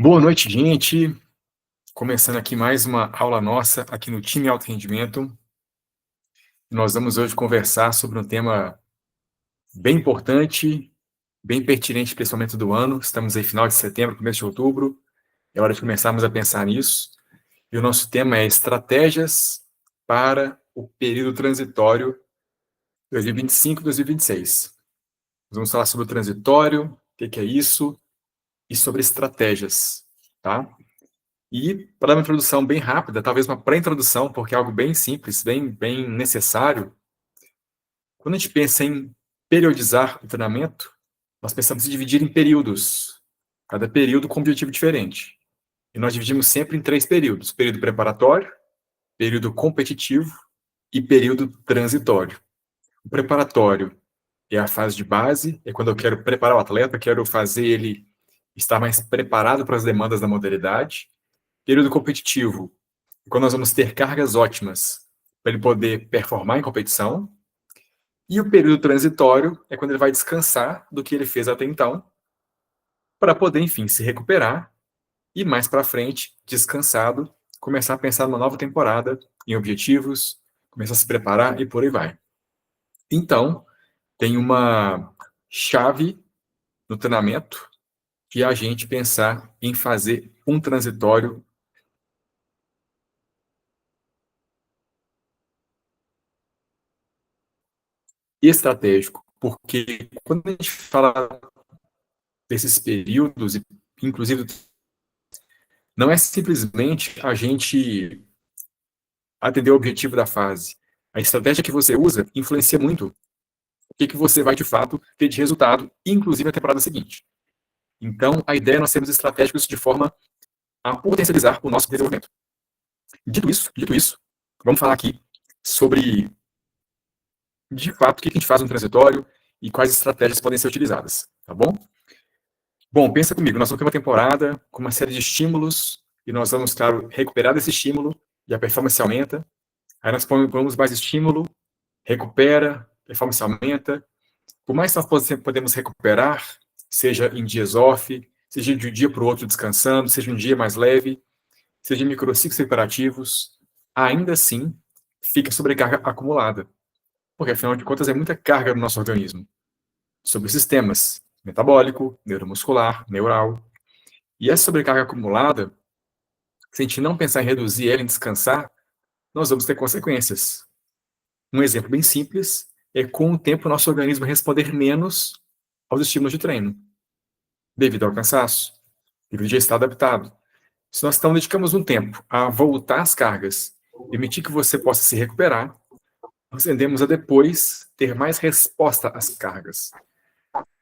Boa noite, gente. Começando aqui mais uma aula nossa aqui no Time Alto Rendimento. Nós vamos hoje conversar sobre um tema bem importante, bem pertinente para esse momento do ano. Estamos aí final de setembro, começo de outubro. É hora de começarmos a pensar nisso. E o nosso tema é estratégias para o período transitório 2025-2026. Nós vamos falar sobre o transitório, o que é isso, e sobre estratégias, tá? E, para dar uma introdução bem rápida, talvez uma pré-introdução, porque é algo bem simples, bem necessário, quando a gente pensa em periodizar o treinamento, nós pensamos em dividir em períodos, cada período com um objetivo diferente. E nós dividimos sempre em 3 períodos: período preparatório, período competitivo e período transitório. O preparatório é a fase de base, é quando eu quero preparar o atleta, quero fazer ele estar mais preparado para as demandas da modalidade. Período competitivo, quando nós vamos ter cargas ótimas para ele poder performar em competição. E o período transitório é quando ele vai descansar do que ele fez até então, para poder, enfim, se recuperar e mais para frente, descansado, começar a pensar numa nova temporada, em objetivos, começar a se preparar e por aí vai. Então, tem uma chave no treinamento que é a gente pensar em fazer um transitório estratégico, porque quando a gente fala desses períodos, inclusive, não é simplesmente a gente atender o objetivo da fase. A estratégia que você usa influencia muito o que você vai, de fato, ter de resultado, inclusive na temporada seguinte. Então, a ideia é nós sermos estratégicos de forma a potencializar o nosso desenvolvimento. Dito isso, vamos falar aqui sobre, de fato, o que a gente faz no transitório e quais estratégias podem ser utilizadas, tá bom? Bom, pensa comigo, nós vamos ter uma temporada com uma série de estímulos e nós vamos, claro, recuperar desse estímulo e a performance aumenta. Aí nós pomos mais estímulo, recupera, performance aumenta. Por mais que nós podemos recuperar, seja em dias off, seja de um dia para o outro descansando, seja um dia mais leve, seja em microciclos recuperativos, ainda assim fica sobrecarga acumulada. Porque, afinal de contas, é muita carga no nosso organismo. Sobre sistemas metabólico, neuromuscular, neural. E essa sobrecarga acumulada, se a gente não pensar em reduzir ela, em descansar, nós vamos ter consequências. Um exemplo bem simples é, com o tempo, o nosso organismo responder menos aos estímulos de treino, devido ao cansaço, devido a já estar adaptado. Se nós então dedicamos um tempo a voltar às cargas, permitir que você possa se recuperar, nós tendemos a depois ter mais resposta às cargas.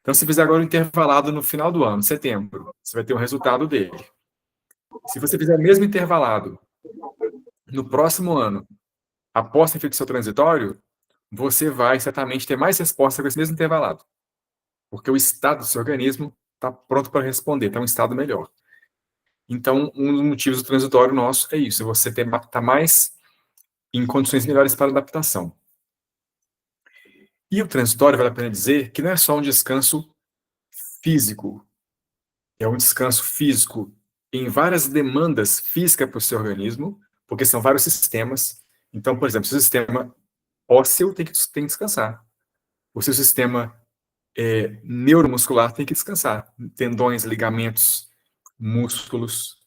Então, se fizer agora um intervalado no final do ano, setembro, você vai ter um resultado dele. Se você fizer o mesmo intervalado no próximo ano, após ter feito o seu transitório, você vai certamente ter mais resposta com esse mesmo intervalado, porque o estado do seu organismo está pronto para responder, está em um estado melhor. Então, um dos motivos do transitório nosso é isso, você está mais em condições melhores para adaptação. E o transitório, vale a pena dizer, que não é só um descanso físico, é um descanso físico em várias demandas físicas para o seu organismo, porque são vários sistemas. Então, por exemplo, o seu sistema ósseo tem que descansar. O seu sistema neuromuscular tem que descansar. Tendões, ligamentos, músculos,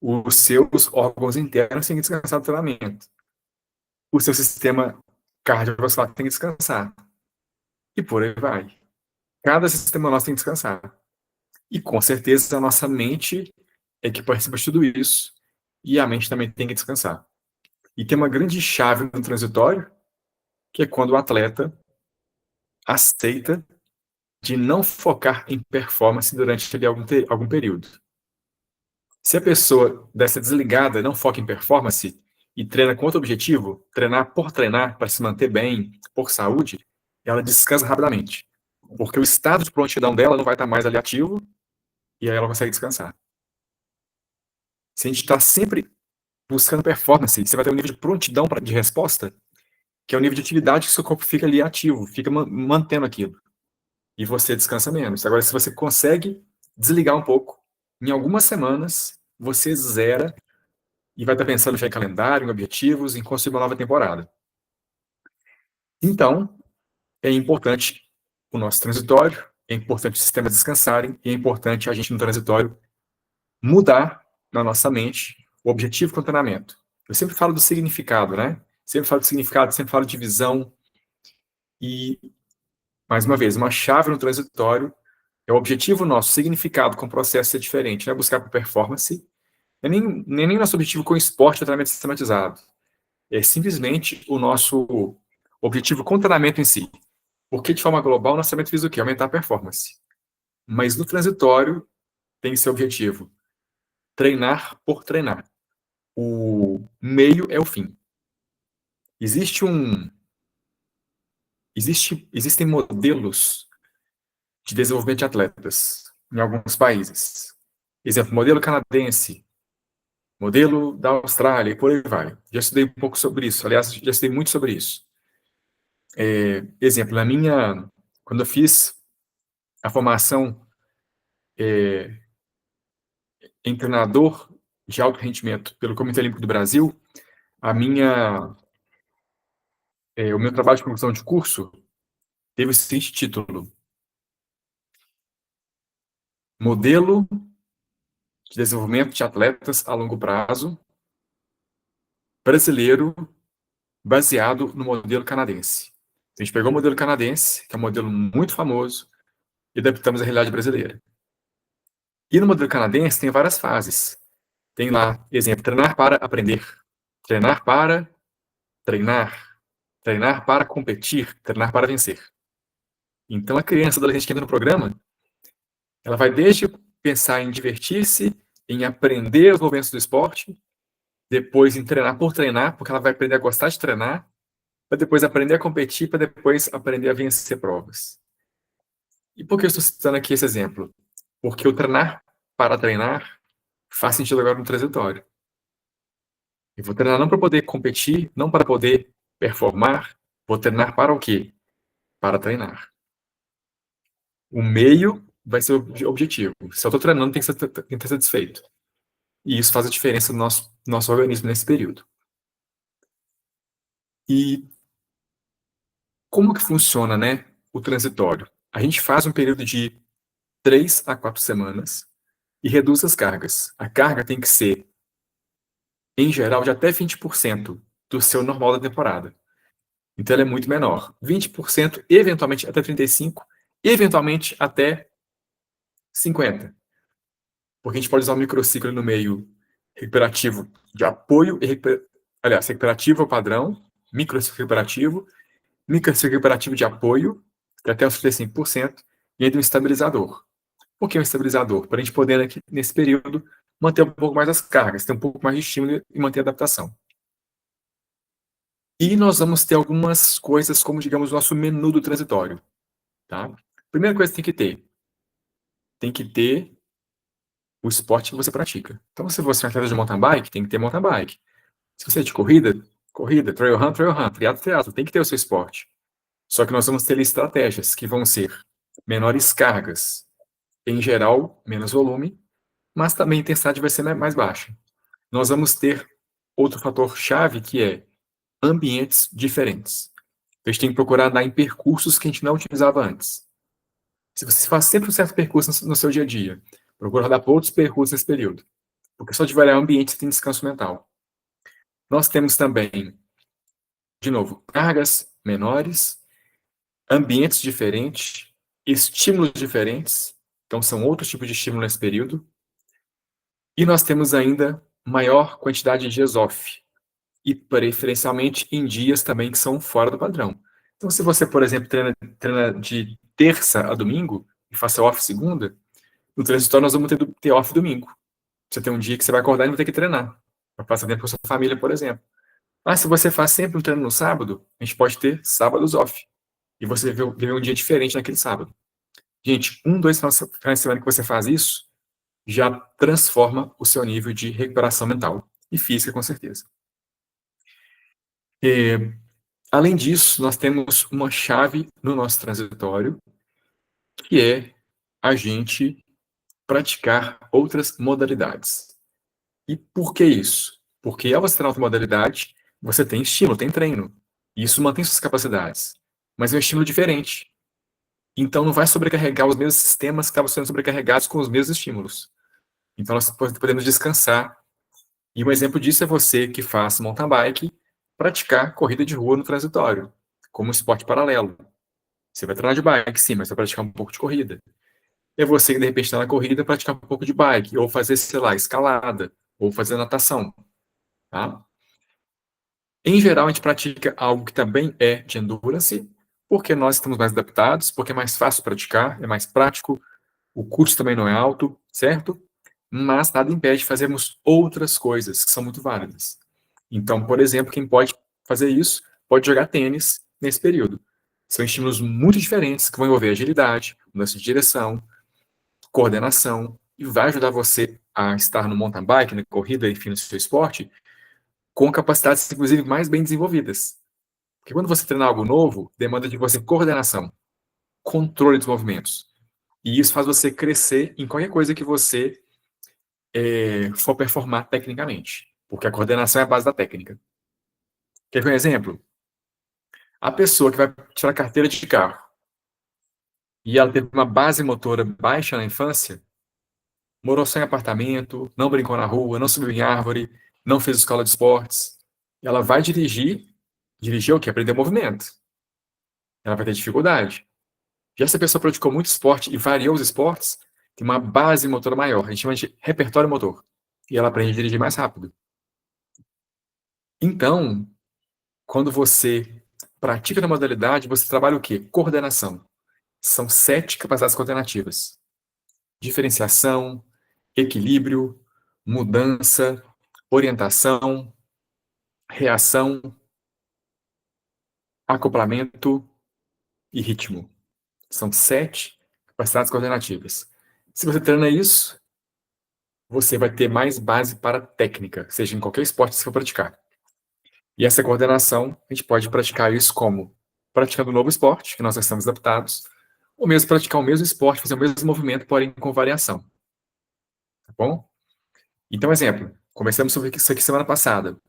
os seus órgãos internos têm que descansar do treinamento. O seu sistema cardiovascular tem que descansar. E por aí vai. Cada sistema nosso tem que descansar. E com certeza a nossa mente é que participa de tudo isso. E a mente também tem que descansar. E tem uma grande chave no transitório, que é quando o atleta aceita de não focar em performance durante ali algum período. Se a pessoa dessa desligada não foca em performance e treina com outro objetivo, treinar por treinar, para se manter bem, por saúde, ela descansa rapidamente. Porque o estado de prontidão dela não vai estar mais ali ativo e aí ela consegue descansar. Se a gente está sempre buscando performance, você vai ter um nível de prontidão de resposta, que é o nível de atividade que seu corpo fica ali ativo, fica mantendo aquilo. E você descansa menos. Agora, se você consegue desligar um pouco, Em algumas semanas, você zera e vai estar pensando já em calendário, em objetivos, em construir uma nova temporada. Então, é importante o nosso transitório, é importante os sistemas descansarem, e é importante a gente no transitório mudar na nossa mente o objetivo com o treinamento. Eu sempre falo do significado, né? Sempre falo de significado, sempre falo de visão. E, mais uma vez, uma chave no transitório é o objetivo nosso, significado com o processo ser diferente. Não é buscar por performance, nem nosso objetivo com esporte ou treinamento sistematizado. É simplesmente o nosso objetivo com o treinamento em si. Porque, de forma global, o nosso treinamento visa o quê? Aumentar a performance. Mas no transitório, tem esse objetivo. Treinar por treinar. O meio é o fim. Existem modelos de desenvolvimento de atletas em alguns países. Exemplo, modelo canadense, modelo da Austrália, e por aí vai. Já estudei um pouco sobre isso, aliás, já estudei muito sobre isso. Exemplo, quando eu fiz a formação em treinador de alto rendimento pelo Comitê Olímpico do Brasil, o meu trabalho de conclusão de curso teve o seguinte título: Modelo de desenvolvimento de atletas a longo prazo brasileiro baseado no modelo canadense. A gente pegou o modelo canadense, que é um modelo muito famoso, e adaptamos à realidade brasileira. E no modelo canadense tem várias fases. Tem lá, exemplo, treinar para aprender, treinar para treinar, treinar para competir, treinar para vencer. Então a criança, adolescente que entra no programa, ela vai desde pensar em divertir-se, em aprender os movimentos do esporte, depois em treinar por treinar, porque ela vai aprender a gostar de treinar, para depois aprender a competir, para depois aprender a vencer provas. E por que eu estou citando aqui esse exemplo? Porque o treinar para treinar faz sentido agora no transitório. Eu vou treinar não para poder competir, não para poder performar, vou treinar para o quê? Para treinar. O meio vai ser o objetivo. Se eu estou treinando, tem que estar satisfeito. E isso faz a diferença no nosso organismo nesse período. E como que funciona, né, o transitório? A gente faz um período de 3 a 4 semanas e reduz as cargas. A carga tem que ser, em geral, de até 20% do seu normal da temporada. Então, ela é muito menor. 20%, eventualmente até 35%, eventualmente até 50%. Porque a gente pode usar um microciclo no meio recuperativo de apoio, aliás, recuperativo é o padrão, microciclo recuperativo, microciclo recuperativo de apoio, que é até os 35%, e ainda um estabilizador. Por que um estabilizador? Para a gente poder, aqui, nesse período, manter um pouco mais as cargas, ter um pouco mais de estímulo e manter a adaptação. E nós vamos ter algumas coisas como, digamos, o nosso menu do transitório. Tá? Primeira coisa que tem que ter o esporte que você pratica. Então, se você é um atleta de mountain bike, tem que ter mountain bike. Se você é de corrida, corrida, trail run, triatlo, triatlo, tem que ter o seu esporte. Só que nós vamos ter estratégias que vão ser menores cargas, em geral, menos volume, mas também a intensidade vai ser mais baixa. Nós vamos ter outro fator chave que é ambientes diferentes. A gente tem que procurar andar em percursos que a gente não utilizava antes. Se você faz sempre um certo percurso no seu dia a dia, procura rodar por outros percursos nesse período. Porque só de variar o ambiente você tem descanso mental. Nós temos também, de novo, cargas menores, ambientes diferentes, estímulos diferentes. Então, são outros tipos de estímulo nesse período. E nós temos ainda maior quantidade de dias off. E preferencialmente em dias também que são fora do padrão. Então, se você, por exemplo, treina de terça a domingo e faça off segunda, no transitório nós vamos ter off domingo. Você tem um dia que você vai acordar e não vai ter que treinar. Para passar tempo com a sua família, por exemplo. Mas se você faz sempre um treino no sábado, a gente pode ter sábados off. E você viver um dia diferente naquele sábado. Gente, 2 finais de semana que você faz isso, já transforma o seu nível de recuperação mental. E física, com certeza. Além disso, nós temos uma chave no nosso transitório, que é a gente praticar outras modalidades. E por que isso? Porque ao você treinar outra modalidade, você tem estímulo, tem treino. E isso mantém suas capacidades. Mas é um estímulo diferente. Então não vai sobrecarregar os mesmos sistemas que estavam sendo sobrecarregados com os mesmos estímulos. Então nós podemos descansar. E um exemplo disso é você que faz mountain bike praticar corrida de rua no transitório, como um esporte paralelo. Você vai treinar de bike, sim, mas vai praticar um pouco de corrida. É você que, de repente, está na corrida, praticar um pouco de bike, ou fazer, sei lá, escalada, ou fazer natação, tá? Em geral, a gente pratica algo que também é de endurance, porque nós estamos mais adaptados, porque é mais fácil praticar, é mais prático, o custo também não é alto, certo? Mas nada impede de fazermos outras coisas que são muito válidas. Então, por exemplo, quem pode fazer isso pode jogar tênis nesse período. São estímulos muito diferentes que vão envolver agilidade, mudança de direção, coordenação, e vai ajudar você a estar no mountain bike, na corrida, enfim, no seu esporte, com capacidades, inclusive, mais bem desenvolvidas. Porque quando você treina algo novo, demanda de você coordenação, controle dos movimentos. E isso faz você crescer em qualquer coisa que você for performar tecnicamente. Porque a coordenação é a base da técnica. Quer ver um exemplo? A pessoa que vai tirar carteira de carro e ela teve uma base motora baixa na infância, morou só em apartamento, não brincou na rua, não subiu em árvore, não fez escola de esportes, ela vai dirigir o quê? Aprender movimento. Ela vai ter dificuldade. Já se a pessoa praticou muito esporte e variou os esportes, tem uma base motora maior, a gente chama de repertório motor. E ela aprende a dirigir mais rápido. Então, quando você pratica na modalidade, você trabalha o quê? Coordenação. São 7 capacidades coordenativas: diferenciação, equilíbrio, mudança, orientação, reação, acoplamento e ritmo. São 7 capacidades coordenativas. Se você treina isso, você vai ter mais base para técnica, seja em qualquer esporte que você for praticar. E essa coordenação, a gente pode praticar isso como praticando um novo esporte, que nós já estamos adaptados, ou mesmo praticar o mesmo esporte, fazer o mesmo movimento, porém com variação. Tá bom? Então, exemplo, começamos sobre isso aqui semana passada.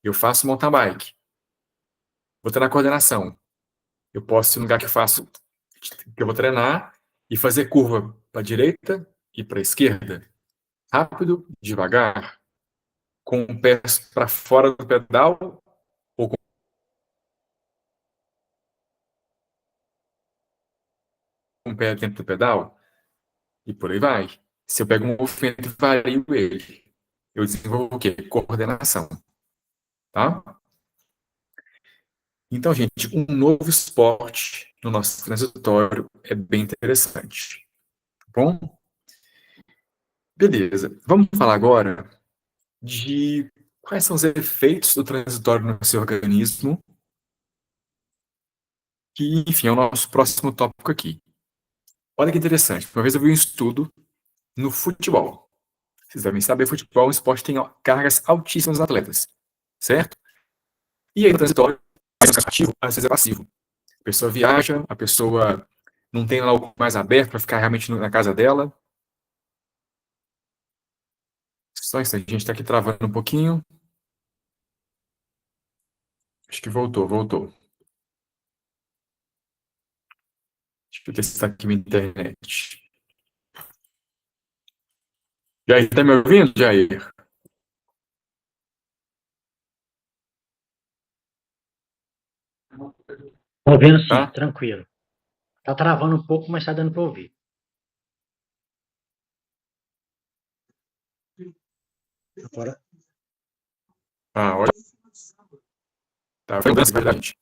Eu faço mountain bike, vou treinar coordenação. Eu posso ir no lugar que eu faço, que eu vou treinar, e fazer curva para a direita e para a esquerda. Rápido, devagar, com o pé para fora do pedal ou com o pé dentro do pedal, e por aí vai. Se eu pego um movimento e vario ele, eu desenvolvo o quê? Coordenação. Tá? Então, gente, um novo esporte no nosso transitório é bem interessante. Tá bom? Beleza. Vamos falar agora de quais são os efeitos do transitório no seu organismo, que, enfim, é o nosso próximo tópico aqui. Olha que interessante. Uma vez eu vi um estudo no futebol. Vocês devem saber, futebol é um esporte que tem cargas altíssimas nos atletas, certo? E aí, no transitório, às vezes é ativo, às vezes é passivo. A pessoa viaja, a pessoa não tem lá o mais aberto para ficar realmente na casa dela. Só isso, a gente está aqui travando um pouquinho. Acho que voltou. Deixa eu testar aqui minha internet. Jair, tá me ouvindo, Jair? Tô ouvindo sim, Tá? tranquilo. Tá travando um pouco, mas tá dando para ouvir. Agora, Ah, olha. Tá, foi mudança, verdade.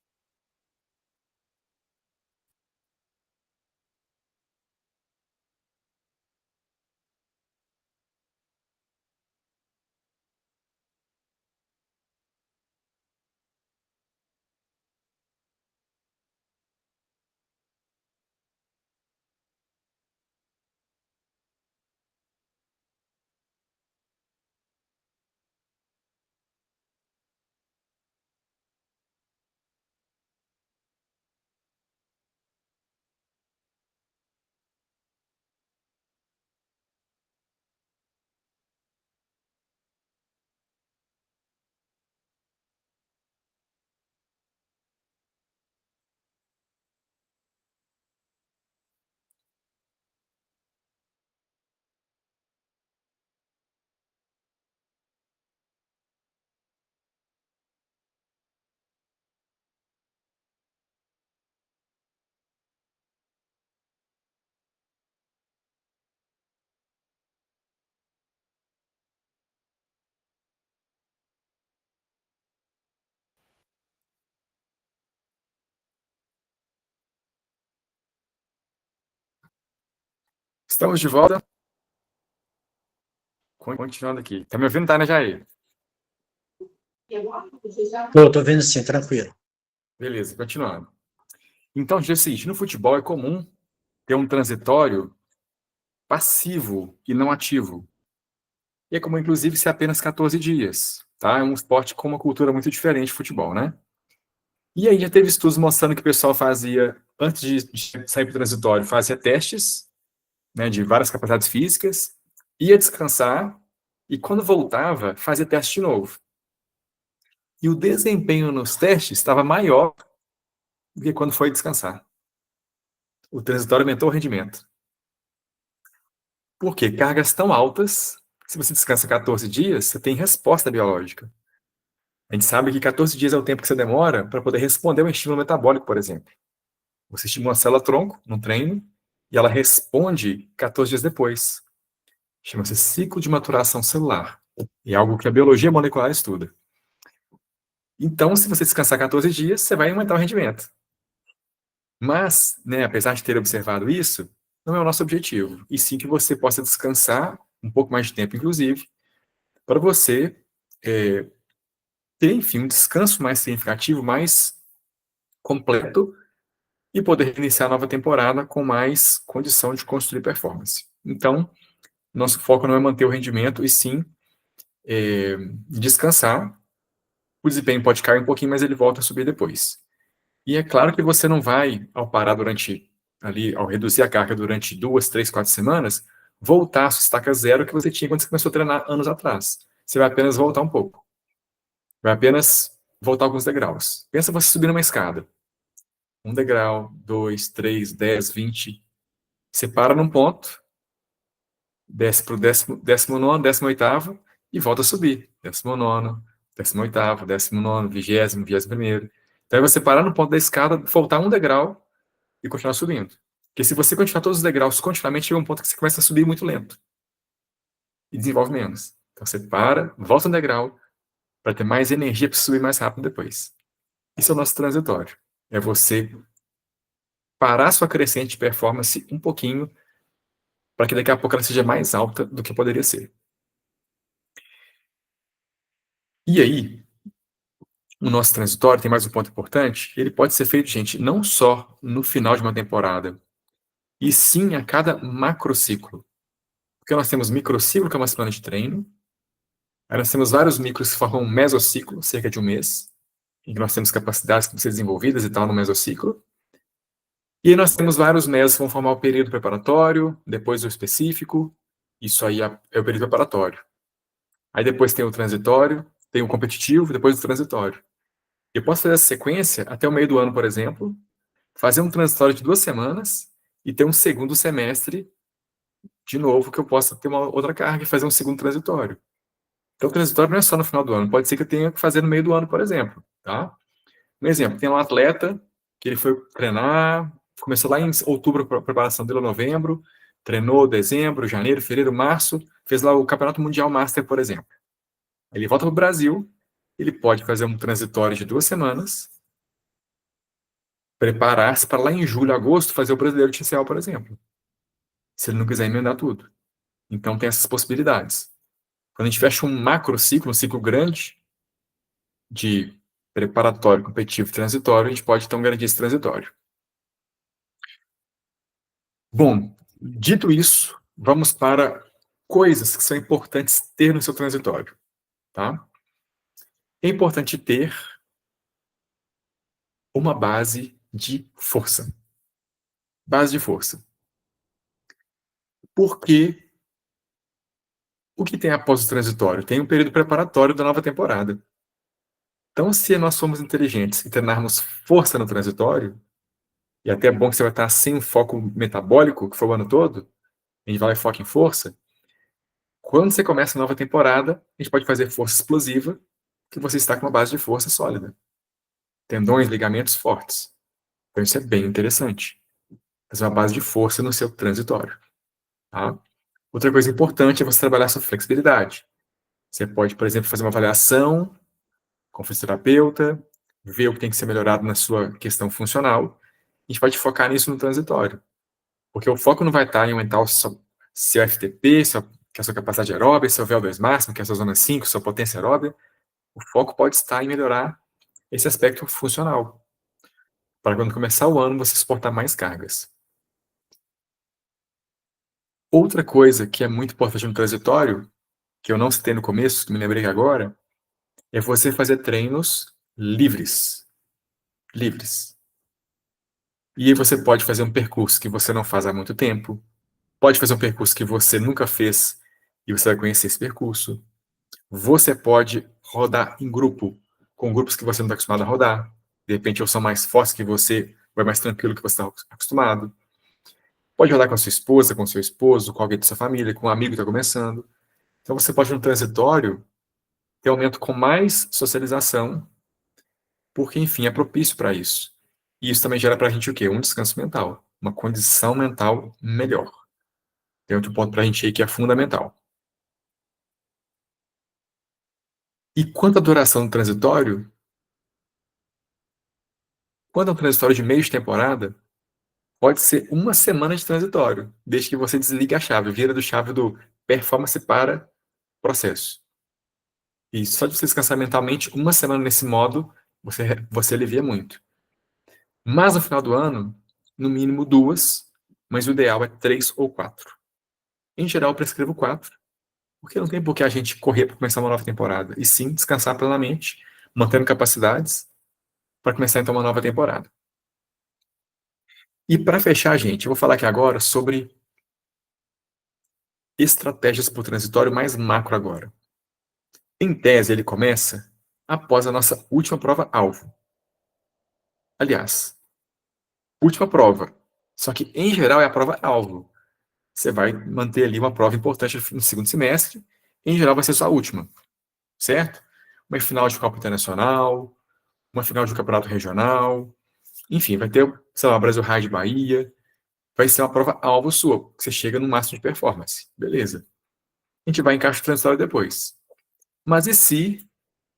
Estamos de volta. Continuando aqui. Tá me ouvindo, Tânia Jair? Tô vendo sim, tranquilo. Beleza, continuando. Então, diz o seguinte, no futebol é comum ter um transitório passivo e não ativo. E é comum, inclusive, ser apenas 14 dias. Tá? É um esporte com uma cultura muito diferente de futebol, né? E aí já teve estudos mostrando que o pessoal fazia, antes de sair para o transitório, fazia testes, né, de várias capacidades físicas, ia descansar, e quando voltava, fazia teste de novo. E o desempenho nos testes estava maior do que quando foi descansar. O transitório aumentou o rendimento. Por quê? Cargas tão altas, se você descansa 14 dias, você tem resposta biológica. A gente sabe que 14 dias é o tempo que você demora para poder responder a um estímulo metabólico, por exemplo. Você estimula a célula-tronco num treino e ela responde 14 dias depois. Chama-se ciclo de maturação celular. E é algo que a biologia molecular estuda. Então, se você descansar 14 dias, você vai aumentar o rendimento. Mas, né, apesar de ter observado isso, não é o nosso objetivo. E sim que você possa descansar um pouco mais de tempo, inclusive, para você ter, enfim, um descanso mais significativo, mais completo e poder iniciar a nova temporada com mais condição de construir performance. Então, nosso foco não é manter o rendimento, e sim descansar. O desempenho pode cair um pouquinho, mas ele volta a subir depois. E é claro que você não vai, ao parar durante, ali, ao reduzir a carga durante 2, 3, 4 semanas, voltar a sua estaca zero que você tinha quando você começou a treinar anos atrás. Você vai apenas voltar um pouco. Vai apenas voltar alguns degraus. Pensa você subir numa escada. 1 degrau, 2, 3, 10, 20. Você para num ponto, desce para o 19º, 18º e volta a subir. 19º, 18º, 19º, 20º, 21º. Então é você parar no ponto da escada, voltar 1 degrau e continuar subindo. Porque se você continuar todos os degraus continuamente, chega um ponto que você começa a subir muito lento. E desenvolve menos. Então você para, volta 1 degrau, para ter mais energia para subir mais rápido depois. Isso é o nosso transitório. É você parar sua crescente de performance um pouquinho, para que daqui a pouco ela seja mais alta do que poderia ser. E aí, o nosso transitório tem mais um ponto importante. Ele pode ser feito, gente, não só no final de uma temporada, e sim a cada macrociclo. Porque nós temos microciclo, que é uma semana de treino. Aí nós temos vários micros que formam um mesociclo, cerca de um mês, em que nós temos capacidades que vão ser desenvolvidas e tal no mesociclo. E aí nós temos vários meses que vão formar o período preparatório, depois o específico. Isso aí é o período preparatório. Aí depois tem o transitório, tem o competitivo, depois o transitório. Eu posso fazer essa sequência até o meio do ano, por exemplo, fazer um transitório de 2 semanas e ter um segundo semestre, de novo, que eu possa ter uma outra carga e fazer um segundo transitório. Então, o transitório não é só no final do ano, pode ser que eu tenha que fazer no meio do ano, por exemplo, tá? Um exemplo, tem um atleta que ele foi treinar, começou lá em outubro, a preparação dele, novembro, treinou dezembro, janeiro, fevereiro, março, fez lá o Campeonato Mundial Master, por exemplo. Ele volta para o Brasil, ele pode fazer um transitório de 2 semanas, preparar-se para lá em julho, agosto, fazer o Brasileiro de TCL, por exemplo. Se ele não quiser emendar tudo. Então, tem essas possibilidades. Quando a gente fecha um macro ciclo, um ciclo grande, de preparatório, competitivo e transitório, a gente pode então garantir esse transitório. Bom, dito isso, vamos para coisas que são importantes ter no seu transitório, tá? É importante ter uma base de força. Base de força. Porque o que tem após o transitório? Tem um período preparatório da nova temporada. Então, se nós formos inteligentes e treinarmos força no transitório, e até é bom que você vai estar sem um foco metabólico, que foi o ano todo, a gente vai lá e foca em força. Quando você começa a nova temporada, a gente pode fazer força explosiva, que você está com uma base de força sólida. Tendões, ligamentos fortes. Então isso é bem interessante. Fazer uma base de força no seu transitório. Tá? Outra coisa importante é você trabalhar a sua flexibilidade. Você pode, por exemplo, fazer uma avaliação com o fisioterapeuta, ver o que tem que ser melhorado na sua questão funcional. A gente pode focar nisso no transitório. Porque o foco não vai estar em aumentar seu FTP, que é a sua capacidade aeróbica, seu VO2 máximo, que é a sua zona 5, sua potência aeróbica. O foco pode estar em melhorar esse aspecto funcional, para quando começar o ano você suportar mais cargas. Outra coisa que é muito importante no transitório, que eu não citei no começo, que me lembrei agora, é você fazer treinos livres. Livres. E aí você pode fazer um percurso que você não faz há muito tempo, pode fazer um percurso que você nunca fez e você vai conhecer esse percurso. Você pode rodar em grupo, com grupos que você não está acostumado a rodar. De repente, eles são mais fortes que você, ou é mais tranquilo que você está acostumado. Pode rodar com a sua esposa, com o seu esposo, com alguém da sua família, com um amigo que está começando. Então, você pode, no transitório, ter um aumento com mais socialização, porque, enfim, é propício para isso. E isso também gera para a gente o quê? Um descanso mental, uma condição mental melhor. Tem outro ponto para a gente aí que é fundamental. E quanto à duração do transitório, quando é um transitório de meio de temporada, pode ser uma semana de transitório, desde que você desligue a chave, vira do chave do performance para processo. E só de você descansar mentalmente, uma semana nesse modo, você alivia muito. Mas no final do ano, no mínimo 2, mas o ideal é 3 ou 4. Em geral, eu prescrevo 4, porque não tem por que a gente correr para começar uma nova temporada, e sim descansar plenamente, mantendo capacidades, para começar então uma nova temporada. E para fechar, gente, eu vou falar aqui agora sobre estratégias para o transitório mais macro agora. Em tese, ele começa após a nossa última prova-alvo. Aliás, última prova. Só que, em geral, é a prova-alvo. Você vai manter ali uma prova importante no segundo semestre. Em geral, vai ser sua última, certo? Uma final de Copa Internacional, uma final de um campeonato regional. Enfim, vai ter, sei lá, Brasil Raid Bahia. Vai ser uma prova-alvo sua, que você chega no máximo de performance. Beleza. A gente vai encaixar o transitório depois. Mas e se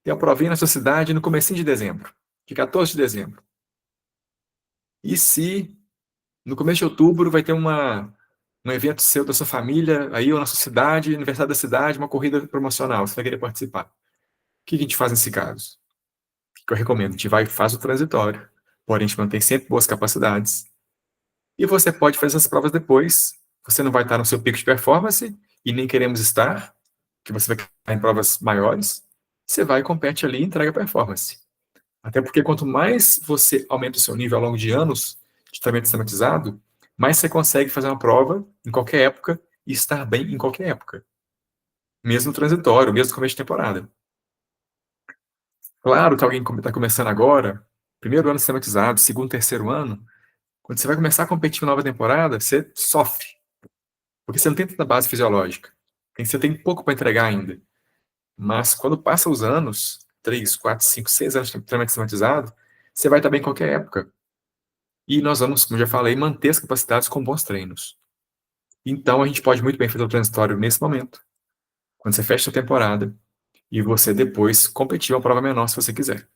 tem a provinha na sua cidade no comecinho de dezembro, de 14 de dezembro? E se no começo de outubro vai ter um evento seu da sua família, aí ou na sua cidade, aniversário da cidade, uma corrida promocional, você vai querer participar? O que a gente faz nesse caso? O que eu recomendo? A gente vai e faz o transitório, porém a gente mantém sempre boas capacidades. E você pode fazer essas provas depois. Você não vai estar no seu pico de performance e nem queremos estar, que você vai estar em provas maiores. Você vai, compete ali e entrega performance. Até porque quanto mais você aumenta o seu nível ao longo de anos de treinamento sistematizado, mais você consegue fazer uma prova em qualquer época e estar bem em qualquer época. Mesmo no transitório, mesmo no começo de temporada. Claro que alguém está começando agora, primeiro ano sistematizado, segundo, terceiro ano, quando você vai começar a competir em nova temporada, você sofre. Porque você não tem tanta base fisiológica. Você tem pouco para entregar ainda. Mas quando passa os anos, 3, 4, 5, 6 anos de treinamento sistematizado, você vai estar bem em qualquer época. E nós vamos, como já falei, manter as capacidades com bons treinos. Então, a gente pode muito bem fazer o transitório nesse momento, quando você fecha a temporada, e você depois competir uma prova menor se você quiser.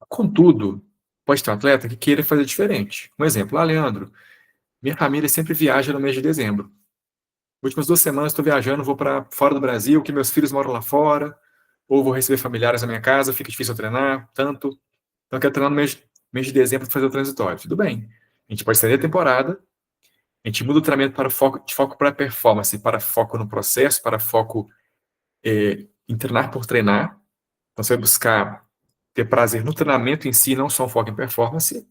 Contudo, pode ter um atleta que queira fazer diferente. Um exemplo, Leandro, minha família sempre viaja no mês de dezembro. Últimas 2 semanas estou viajando, vou para fora do Brasil, que meus filhos moram lá fora, ou vou receber familiares na minha casa, fica difícil eu treinar, tanto. Então, eu quero treinar no mês de dezembro para fazer o transitório. Tudo bem. A gente pode estender a temporada, a gente muda o treinamento para de foco para performance, para foco no processo, para foco em treinar por treinar. Então, você vai buscar ter prazer no treinamento em si, não só um foco em performance.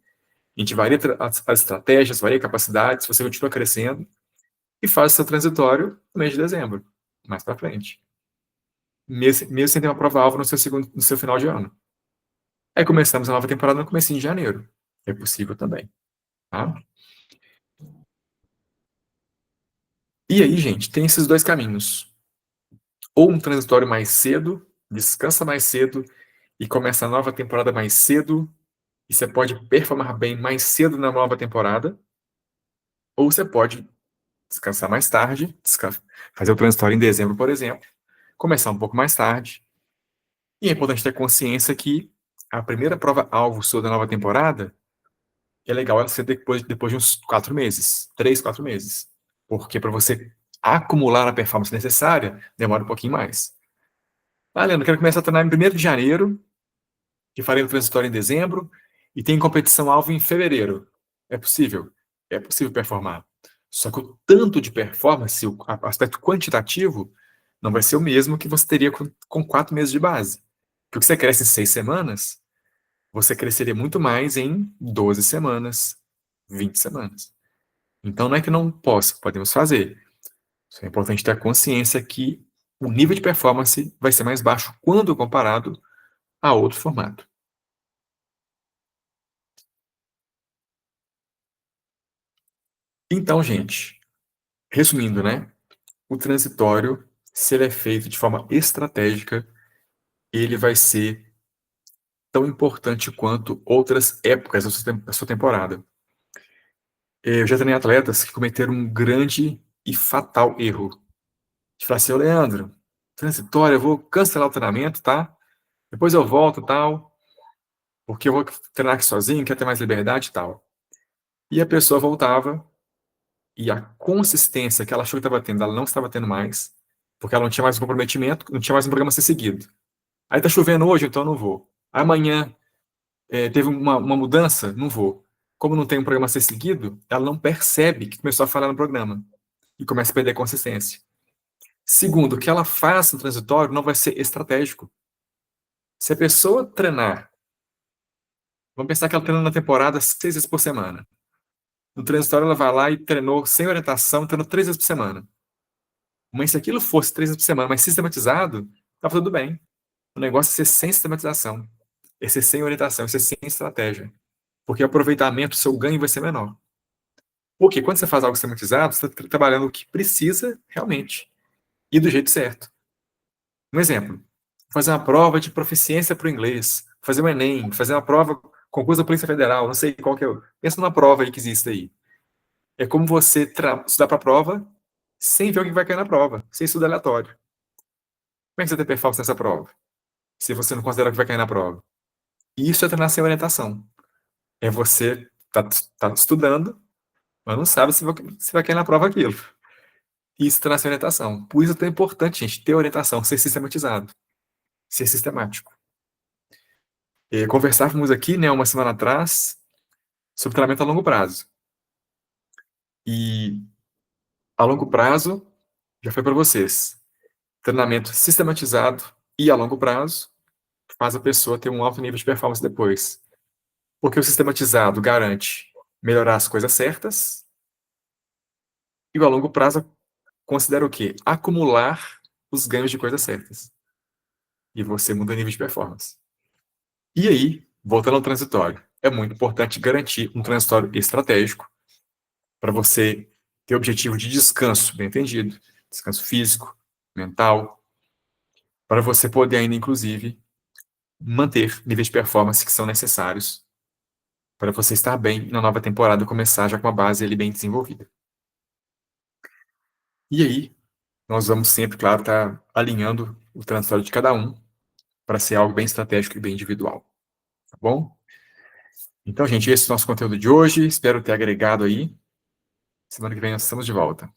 A gente varia as estratégias, varia capacidades, você continua crescendo e faz o seu transitório no mês de dezembro, mais para frente. Mesmo sem ter uma prova-alvo no seu final de ano. Aí começamos a nova temporada no começo de janeiro. É possível também. Tá? E aí, gente, tem esses dois caminhos. Ou um transitório mais cedo, descansa mais cedo e começa a nova temporada mais cedo, e você pode performar bem mais cedo na nova temporada, ou você pode descansar mais tarde, fazer o transitório em dezembro, por exemplo, começar um pouco mais tarde. E é importante ter consciência que a primeira prova-alvo sua da nova temporada é legal ela ser depois de uns 4 meses, 3, 4 meses. Porque para você acumular a performance necessária, demora um pouquinho mais. Ah, Leandro, quero começar a treinar em 1º de janeiro, e farei o transitório em dezembro, e tem competição-alvo em fevereiro. É possível? É possível performar. Só que o tanto de performance, o aspecto quantitativo, não vai ser o mesmo que você teria com 4 meses de base. Porque o que você cresce em 6 semanas, você cresceria muito mais em 12 semanas, 20 semanas. Então não é que não possa, podemos fazer. Só é importante ter a consciência que o nível de performance vai ser mais baixo quando comparado a outro formato. Então, gente, resumindo, né? O transitório, se ele é feito de forma estratégica, ele vai ser tão importante quanto outras épocas da sua temporada. Eu já treinei atletas que cometeram um grande e fatal erro. De falar assim, ô Leandro, transitório, eu vou cancelar o treinamento, tá? Depois eu volto, tal, porque eu vou treinar aqui sozinho, quero ter mais liberdade e tal. E a pessoa voltava e a consistência que ela achou que estava tendo, ela não estava tendo mais, porque ela não tinha mais um comprometimento, não tinha mais um programa a ser seguido. Aí tá chovendo hoje, então eu não vou. Amanhã teve uma mudança, não vou. Como não tem um programa a ser seguido, ela não percebe que começou a falhar no programa e começa a perder a consistência. Segundo, o que ela faz no transitório não vai ser estratégico. Se a pessoa treinar, vamos pensar que ela treina na temporada 6 vezes por semana. No transitório, ela vai lá e treinou sem orientação, treinou 3 vezes por semana. Mas se aquilo fosse 3 vezes por semana, mas sistematizado, estava tudo bem. O negócio é ser sem sistematização, é ser sem orientação, é ser sem estratégia. Porque o aproveitamento, o seu ganho vai ser menor. Porque quando você faz algo sistematizado, você está trabalhando o que precisa realmente e do jeito certo. Um exemplo, fazer uma prova de proficiência para o inglês, fazer um Enem, fazer uma prova, concurso da Polícia Federal, não sei qual que é. Pensa numa prova aí que existe aí. É como você estudar para a prova sem ver o que vai cair na prova, sem estudo aleatório. Como é que você tem performance nessa prova? Se você não considera o que vai cair na prova. E isso é treinar sem orientação. É você tá estudando, mas não sabe se vai cair na prova aquilo. Isso é treinar sem orientação. Por isso é tão importante, gente, ter orientação, ser sistematizado, ser sistemático. Conversávamos aqui, né, uma semana atrás, sobre treinamento a longo prazo. E a longo prazo, já foi para vocês. Treinamento sistematizado e a longo prazo faz a pessoa ter um alto nível de performance depois. Porque o sistematizado garante melhorar as coisas certas e o a longo prazo considera o quê? Acumular os ganhos de coisas certas. E você muda o nível de performance. E aí, voltando ao transitório, é muito importante garantir um transitório estratégico para você ter objetivo de descanso, bem entendido, descanso físico, mental, para você poder ainda, inclusive, manter níveis de performance que são necessários para você estar bem na nova temporada, começar já com uma base ali bem desenvolvida. E aí, nós vamos sempre, claro, estar alinhando o transitório de cada um para ser algo bem estratégico e bem individual. Tá bom? Então, gente, esse é o nosso conteúdo de hoje. Espero ter agregado aí. Semana que vem nós estamos de volta.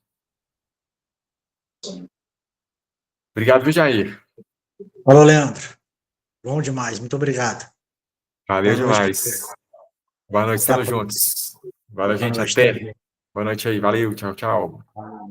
Obrigado, viu, Jair? Falou, Leandro. Bom demais. Muito obrigado. Valeu Boa noite. demais. Boa noite, Até a estamos próxima. juntos. Valeu, Boa gente, noite. até. Boa noite aí. Valeu, tchau, tchau.